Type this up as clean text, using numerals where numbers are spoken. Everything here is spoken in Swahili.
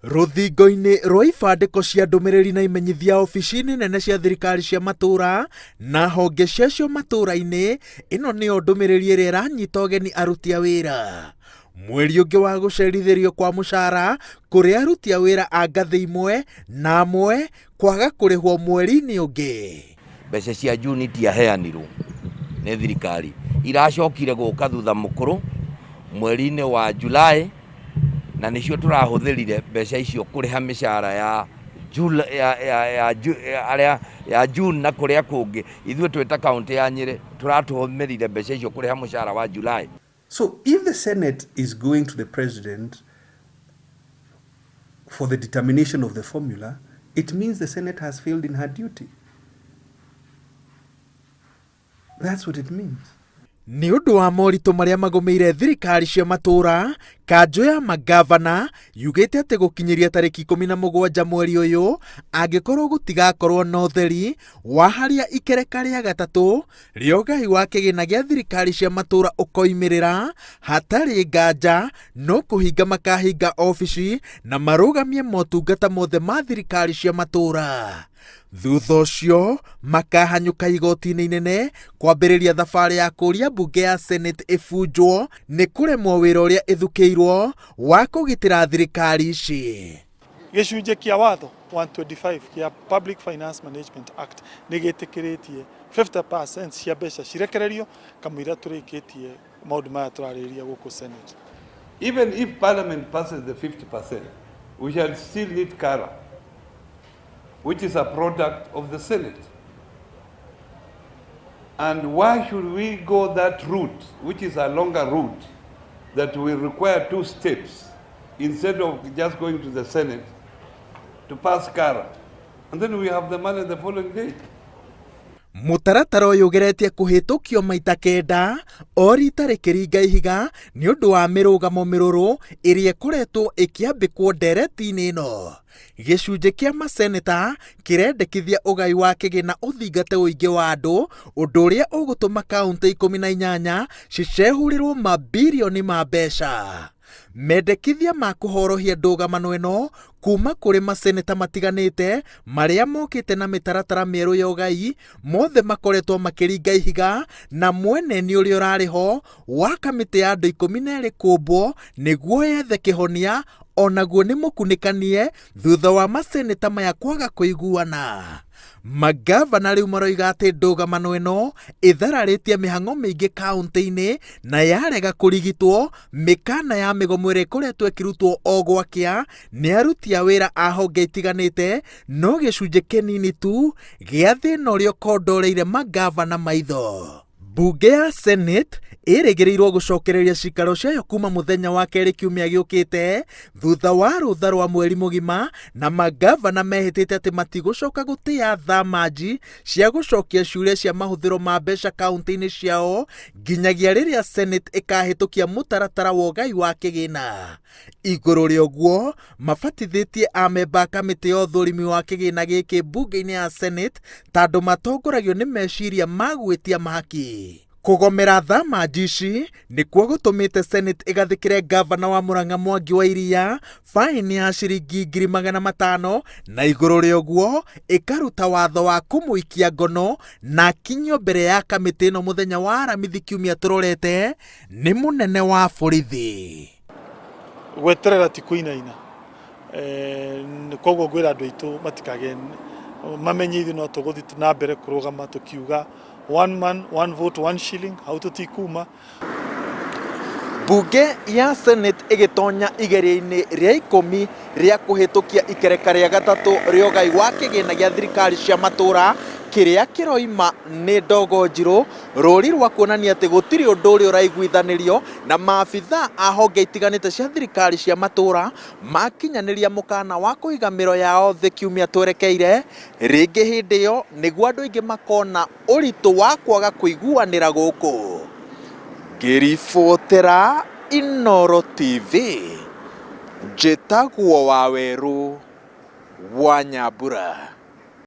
Ruthingo-ini rwa ibandĩko cia ndũmĩrĩri na imenyithia ofici-inĩ nene cia thirikari cia matũra na honge ciacio matũra-inĩ, ĩno nĩyo ndũmĩrĩri ĩrĩa ĩranyita ũgeni aruti a wĩra. Mweri ũngĩ wa gũcerithĩrio kwa mũcara kũrĩ aruti a wĩra a ngathĩ imwe na amwe kwaga kũrĩhwo mweri-inĩ ũngĩ. Mbeca cia Juni tiaheanirwo nĩ thirikari, iracokire gũka thutha mũkũrũ mweri-inĩ wa Julai, na nĩcio tũrahũthĩrire mbeca icio kũrĩha mĩcara ya June na kũrĩa kũngĩ. Ithuĩ twĩta kaunti ya Nyĩrĩ tũratũmĩrire mbeca icio kũrĩha mũcara wa July. So if the Senate is going to the President for the determination of the formula, it means the Senate has failed in her duty. That's what it means. Nĩ ũndũ wa moritũ marĩa magũmĩire thirikari cia matũra, kanjũ ya magavana yugĩte atĩ gũkinyĩria tarĩki 17 mweri ũyũ angĩkorwo gũtigakorwo na ũtheri wa harĩa ikereka rĩa gatatũ rĩa ũgai wa kĩgĩna gĩa thirikari cia matũra ũkoimĩrĩra, hatarĩ nganja no kũhinga makahinga ofici na marũgamie motungata mothe ma thirikari cia matũra. Thutha ũcio makahanyũka igoti-inĩ inene kwambĩrĩria thabarĩ ya kũria mbunge ya Senate ĩbunjwo nĩ kũremwo wĩra ũrĩa ĩthukĩirwo wa kũgitĩra thirikari ici. Gĩcunjĩ kĩa watho 125 kĩa Public Finance Management Act nĩ gĩtĩkĩrĩtie 50% cia mbeca cirekererio kamũira tũrĩkĩtie maũndũ maya tũrarĩrĩria gũkũ Senate. Even if Parliament passes the 50%, we shall still need KARA, which is a product of the Senate. And why should we go that route, which is a longer route, that will require 2 steps, instead of just going to the Senate to pass KARA? And then we have the money the following day. Mũtaratara ũyũ ũgeretie kũhĩtũkio maita kenda o rita rĩkĩringa ihiga nĩ ũndũ wa mĩrũgamo mĩrũrũ ĩrĩa ĩkoretwo ĩkĩambĩkwo ndereti-inĩ ĩno. Gĩcunjĩ kĩa maseneta kĩrendekithia ũgai wa kĩgĩna ũthingate ũingĩ wa andũ, ũndũ ũrĩa ũgũtũma kaunti 18 cicehũrĩrwo mabirioni ma mbeca. Mendekithia ma kũhorohia ndũgamano ĩno kuma kũrĩ maseneta matiganĩte marĩa mokĩte na mĩtaratara mĩerũ ya ũgai mothe makoretwo makĩringa ihiga, na mwene nĩ ũrĩa ũrarĩ ho wa kamĩtĩ ya andũ 12 kũmbwo nĩguo yethe kĩhonia, onaguo nĩ mũkunĩkanie thutha wa maseneta maya kwaga kũiguana. Magavana rĩu maroiga atĩ ndũgamano ĩno ĩthararĩtie mĩhang'o mĩingĩ kaunti-inĩ na yarega kũrigitwo, mĩkana ya mĩgomo ĩrĩa ĩkoretwo ĩkĩrutwo o gwakĩa nĩ aruti a wĩra a honge itiganĩte, no gĩcunjĩ kĩnini tu gĩa thĩna ũrĩa ũkondoreire magavana maitho. Mbunge ya Senate ĩrĩgĩrĩirwo gũcokereria cikaro ciayo kuma mũthenya wa kerĩ kiumia gĩũkĩte thutha wa rũtha rwa mweri mũgima, na magavana mehĩtĩte atĩ matigũcoka gũtĩa thamaji cia gũcokia ciũria cia mahũthĩro ma mbeca kaunti-inĩ ciao nginyagia rĩrĩa Senate ĩkahĩtũkia mũtaratara wa ũgai wa kĩgĩna. Igũrũ rĩa ũguo, mabatithĩtie amemba a kamĩtĩ ya ũthũrimi wa kĩgĩna gĩkĩ mbunge-inĩ ya Senate tondũ matongoragio nĩ meciria ma gwĩtia mahaki. Kũgomera thamaji ici nĩkuo gũtũmĩte Senate ĩgathĩkĩre gavana wa Mũrang'a Mwangi wa Iria faini ya ciringi 500,000, na igũrũ rĩa ũguo ĩkaruta watho wa kũmũikia ngono na kinyio mbere ya kamĩtĩ ĩno mũthenya wa aramithi kiumia tũrorete nĩ mũnene wa borithi. Gweterera ti kũinaina, koguo ngwĩra andũ aitũ matikage mamenye ithuĩ no tũgũthiĩ na mbere kũrũgama tũkiuga 1 man, 1 vote, 1 shilling, hau tũtikuma. Mbunge ya Senate ĩgĩtonya igeria-inĩ rĩa 10 rĩa kũhĩtũkia ikereka rĩa gatatũ rĩa ũgai wa kĩgĩna gĩa thirikari cia matũra, kĩrĩa kĩroima nĩ ndogo njirũ, rũri rwa kuonania atĩ gũtirĩ ũndũ ũrĩa ũraiguithanĩrio na maabitha a honge itiganĩte cia thirikari cia matũra makinyanĩria mũkana wa kũiga mĩro yao thĩ kiumia twerekeire. Rĩngĩ hĩndĩ ĩyo nĩguo andũ aingĩ makona ũritũ wa kwaga kũiguanĩra gũkũ. Ngĩribotera Inooro TV, njĩtagwo Wawerũ wa Nyambura.